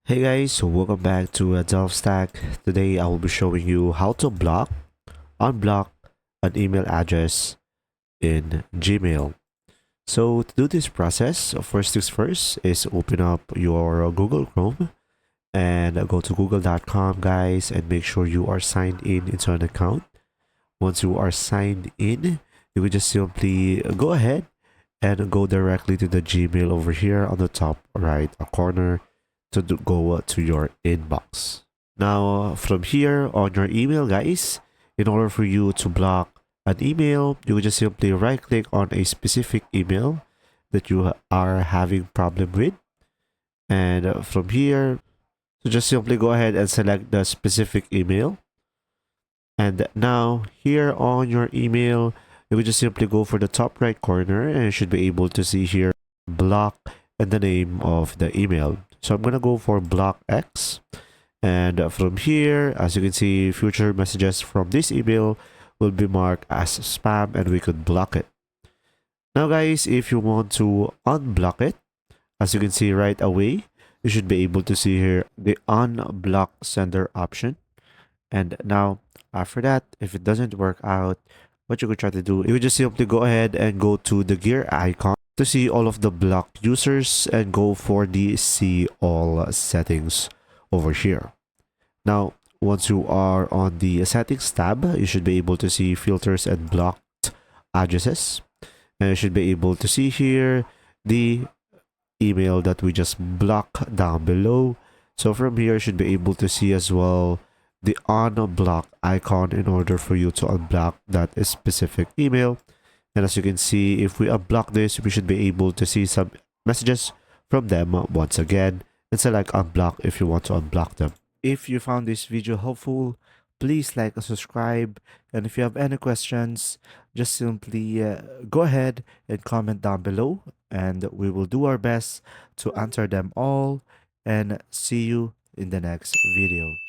Hey guys, so welcome back to Delve Stack. Today I will be showing you how to unblock an email address in Gmail. So to do this process, first things first is open up your Google Chrome and go to google.com guys and make sure you are signed in into an account. Once you are signed in, you can just simply go ahead and go directly to the Gmail over here on the top right corner to go to your inbox. Now, from here on your email, guys, in order for you to block an email, you would just simply right click on a specific email that you are having problem with. And from here, so just simply go ahead and select the specific email. And now here on your email, you would just simply go for the top right corner and you should be able to see here block and the name of the email. So I'm going to go for block X. And from here, as you can see, future messages from this email will be marked as spam and we could block it. Now guys, if you want to unblock it, as you can see right away, you should be able to see here the unblock sender option. And now after that, if it doesn't work out, what you could try to do, you would just simply go ahead and go to the gear icon to see all of the blocked users and go for the see all settings over here. Now, once you are on the settings tab, you should be able to see filters and blocked addresses. And you should be able to see here the email that we just blocked down below. So from here, you should be able to see as well the unblock icon in order for you to unblock that specific email. And as you can see, if we unblock this, we should be able to see some messages from them once again and select unblock if you want to unblock them. If you found this video helpful, please like and subscribe. And if you have any questions, just simply go ahead and comment down below and we will do our best to answer them all and see you in the next video.